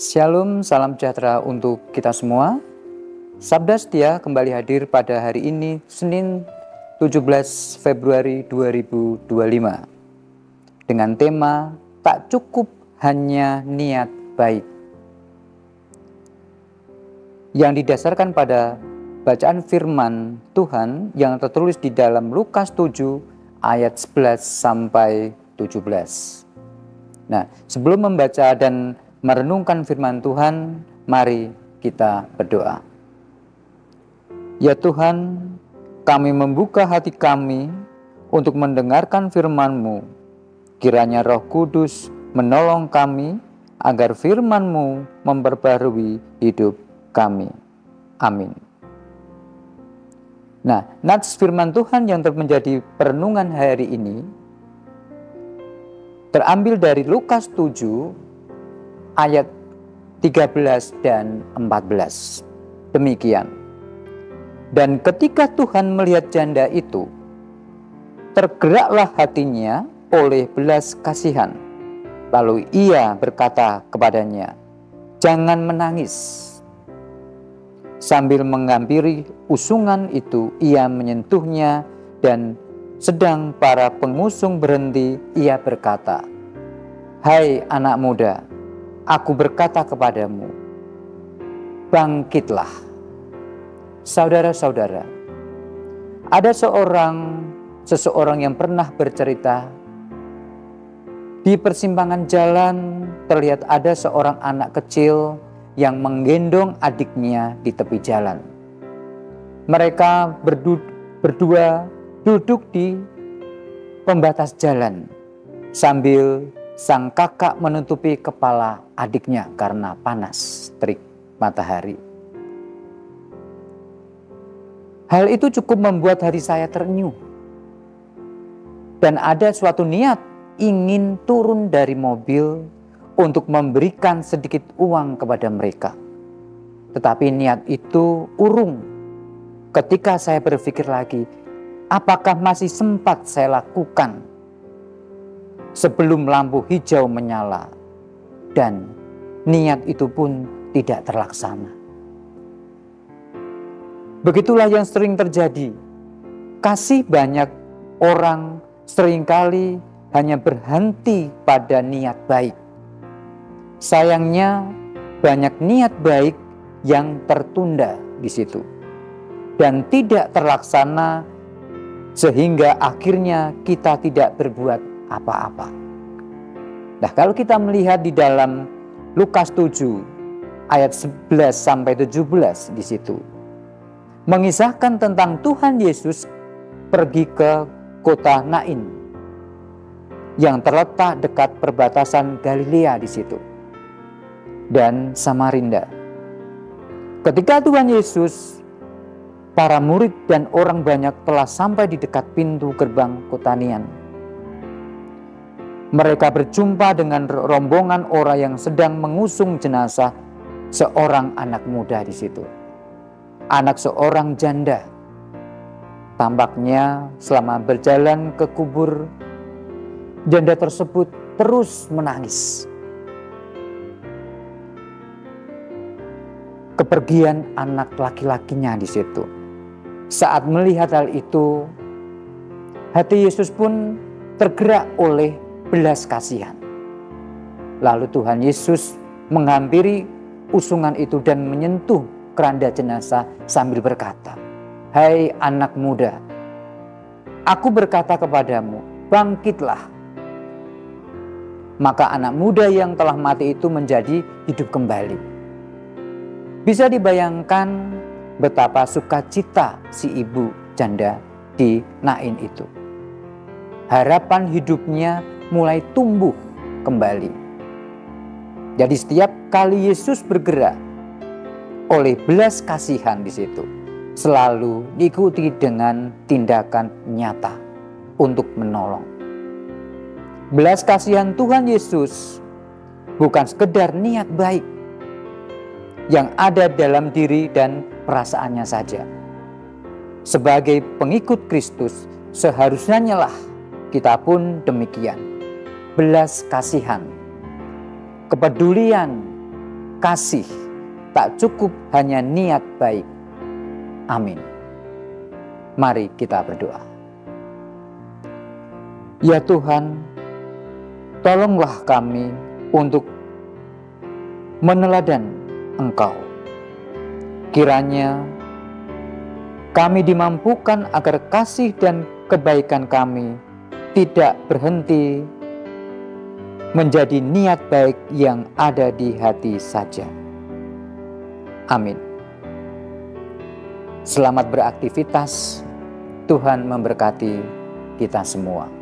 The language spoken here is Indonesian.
Shalom, salam sejahtera untuk kita semua. Sabda Setia kembali hadir pada hari ini, Senin 17 Februari 2025. Dengan tema, tak cukup hanya niat baik. Yang didasarkan pada bacaan firman Tuhan yang tertulis di dalam Lukas 7 ayat 11 sampai 17. Nah, sebelum membaca dan merenungkan firman Tuhan, mari kita berdoa. Ya Tuhan, kami membuka hati kami untuk mendengarkan firman-Mu. Kiranya Roh Kudus menolong kami agar firman-Mu memperbarui hidup kami. Amin. Nah, nats firman Tuhan yang menjadi perenungan hari ini terambil dari Lukas 7 ayat 13 dan 14. Demikian. Dan ketika Tuhan melihat janda itu, tergeraklah hatinya oleh belas kasihan. Lalu ia berkata kepadanya, "Jangan menangis." Sambil menghampiri usungan itu, ia menyentuhnya, dan sedang para pengusung berhenti, ia berkata, "Hai anak muda, aku berkata kepadamu, bangkitlah." Saudara-saudara, ada seseorang yang pernah bercerita, di persimpangan jalan terlihat ada seorang anak kecil yang menggendong adiknya di tepi jalan. Mereka berdua duduk di pembatas jalan sambil sang kakak menutupi kepala adiknya karena panas terik matahari. Hal itu cukup membuat hati saya terenyuh. Dan ada suatu niat ingin turun dari mobil untuk memberikan sedikit uang kepada mereka. Tetapi niat itu urung ketika saya berpikir lagi, apakah masih sempat saya lakukan sebelum lampu hijau menyala, dan niat itu pun tidak terlaksana. Begitulah yang sering terjadi. Kasih banyak orang seringkali hanya berhenti pada niat baik. Sayangnya banyak niat baik yang tertunda di situ dan tidak terlaksana, sehingga akhirnya kita tidak berbuat apa-apa. Nah, kalau kita melihat di dalam Lukas 7 ayat 11 sampai 17 di situ mengisahkan tentang Tuhan Yesus pergi ke kota Nain yang terletak dekat perbatasan Galilea di situ dan Samarinda. Ketika Tuhan Yesus, para murid dan orang banyak telah sampai di dekat pintu gerbang kota Nain. Mereka berjumpa dengan rombongan orang yang sedang mengusung jenazah seorang anak muda di situ. Anak seorang janda. Tampaknya selama berjalan ke kubur, janda tersebut terus menangis. Kepergian anak laki-lakinya di situ. Saat melihat hal itu, hati Yesus pun tergerak oleh belas kasihan. Lalu Tuhan Yesus menghampiri usungan itu dan menyentuh keranda jenazah sambil berkata, "Hai anak muda, aku berkata kepadamu, bangkitlah." Maka anak muda yang telah mati itu menjadi hidup kembali. Bisa dibayangkan betapa sukacita si ibu janda di Nain itu. Harapan hidupnya mulai tumbuh kembali. Jadi setiap kali Yesus bergerak oleh belas kasihan di situ, selalu diikuti dengan tindakan nyata untuk menolong. Belas kasihan Tuhan Yesus bukan sekedar niat baik yang ada dalam diri dan perasaannya saja. Sebagai pengikut Kristus, seharusnya lah kita pun demikian. Belas kasihan, kepedulian kasih, tak cukup hanya niat baik. Amin. Mari kita berdoa. Ya Tuhan, tolonglah kami untuk meneladan Engkau. Kiranya kami dimampukan agar kasih dan kebaikan kami tidak berhenti menjadi niat baik yang ada di hati saja. Amin. Selamat beraktivitas. Tuhan memberkati kita semua.